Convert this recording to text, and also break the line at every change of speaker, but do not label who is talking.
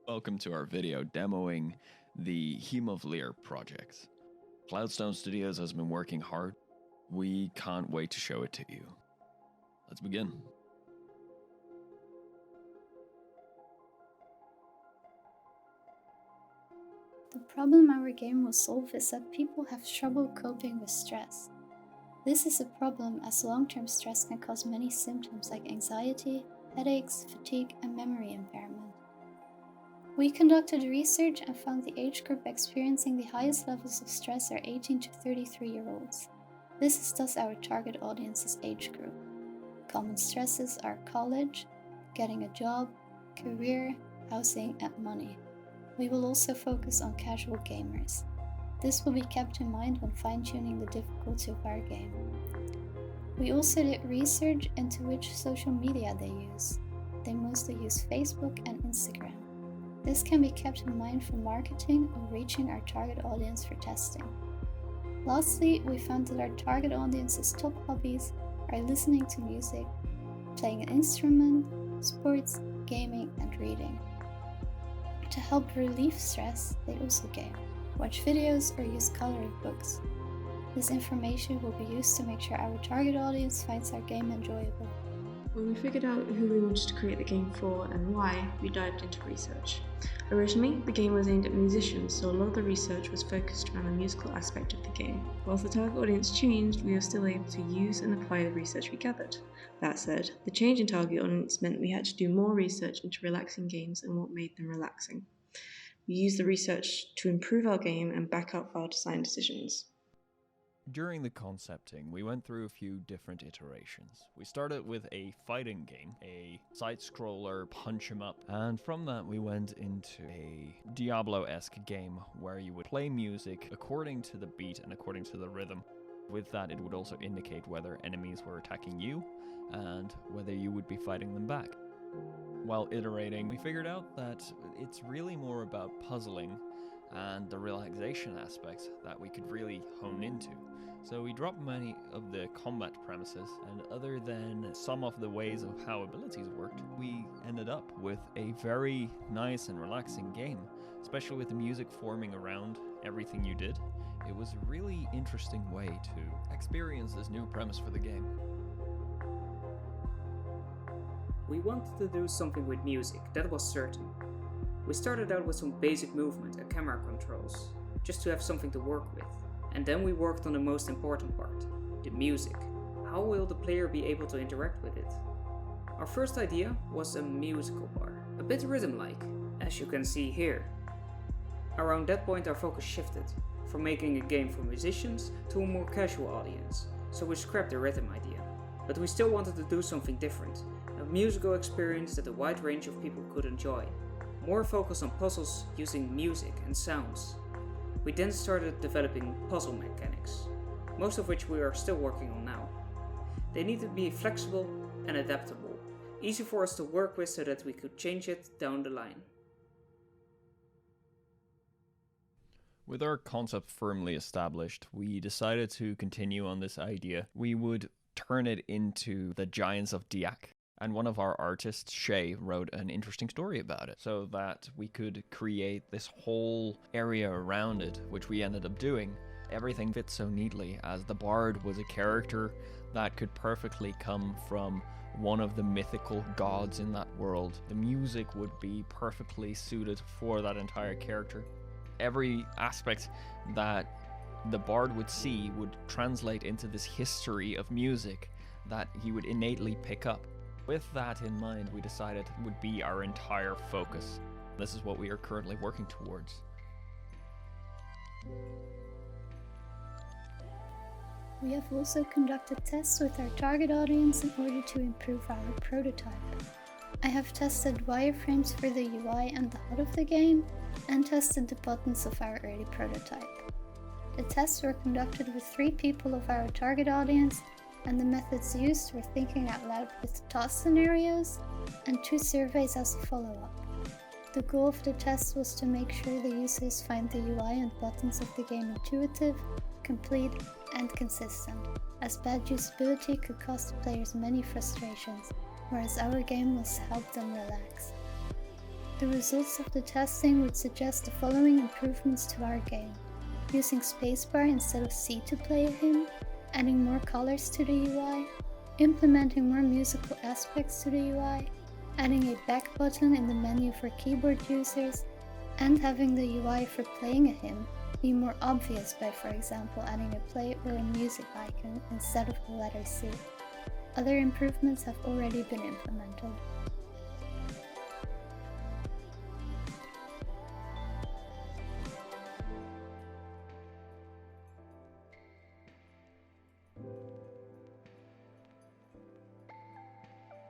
Welcome to our video demoing the Heme of Lear project. CloudStone Studios has been working hard. We can't wait to show it to you. Let's begin.
The problem our game will solve is that people have trouble coping with stress. This is a problem as long-term stress can cause many symptoms like anxiety, headaches, fatigue, and memory impairment. We conducted research and found the age group experiencing the highest levels of stress are 18 to 33-year-olds. This is thus our target audience's age group. Common stresses are college, getting a job, career, housing, and money. We will also focus on casual gamers. This will be kept in mind when fine-tuning the difficulty of our game. We also did research into which social media they use. They mostly use Facebook and Instagram. This can be kept in mind for marketing or reaching our target audience for testing. Lastly, we found that our target audience's top hobbies are listening to music, playing an instrument, sports, gaming, and reading. To help relieve stress, they also game, watch videos, or use coloring books. This information will be used to make sure our target audience finds our game enjoyable.
When we figured out who we wanted to create the game for and why, we dived into research. Originally, the game was aimed at musicians, so a lot of the research was focused around the musical aspect of the game. Whilst the target audience changed, we were still able to use and apply the research we gathered. That said, the change in target audience meant we had to do more research into relaxing games and what made them relaxing. We used the research to improve our game and back up our design decisions.
During the concepting, we went through a few different iterations. We started with a fighting game, a side-scroller punch 'em up, and from that we went into a Diablo-esque game where you would play music according to the beat and according to the rhythm. With that, it would also indicate whether enemies were attacking you and whether you would be fighting them back. While iterating, we figured out that it's really more about puzzling and the relaxation aspects that we could really hone into. So we dropped many of the combat premises, and other than some of the ways of how abilities worked, we ended up with a very nice and relaxing game, especially with the music forming around everything you did. It was a really interesting way to experience this new premise for the game.
We wanted to do something with music, that was certain. We started out with some basic movement and camera controls, just to have something to work with. And then we worked on the most important part, the music. How will the player be able to interact with it? Our first idea was a musical bar, a bit rhythm-like, as you can see here. Around that point our focus shifted, from making a game for musicians to a more casual audience, so we scrapped the rhythm idea. But we still wanted to do something different, a musical experience that a wide range of people could enjoy. More focus on puzzles using music and sounds. We then started developing puzzle mechanics, most of which we are still working on now. They need to be flexible and adaptable, easy for us to work with so that we could change it down the line.
With our concept firmly established, we decided to continue on this idea. We would turn it into the Giants of DIAC. And one of our artists, Shay, wrote an interesting story about it so that we could create this whole area around it, which we ended up doing. Everything fits so neatly, as the Bard was a character that could perfectly come from one of the mythical gods in that world. The music would be perfectly suited for that entire character. Every aspect that the Bard would see would translate into this history of music that he would innately pick up. With that in mind, we decided it would be our entire focus. This is what we are currently working towards.
We have also conducted tests with our target audience in order to improve our prototype. I have tested wireframes for the UI and the HUD of the game, and tested the buttons of our early prototype. The tests were conducted with 3 people of our target audience, and the methods used were thinking out loud with task scenarios and 2 surveys as a follow-up. The goal of the test was to make sure the users find the UI and buttons of the game intuitive, complete, and consistent, as bad usability could cause the players many frustrations, whereas our game was to help them relax. The results of the testing would suggest the following improvements to our game: using spacebar instead of C to play a hymn, adding more colors to the UI, implementing more musical aspects to the UI, adding a back button in the menu for keyboard users, and having the UI for playing a hymn be more obvious by, for example, adding a play or a music icon instead of the letter C. Other improvements have already been implemented.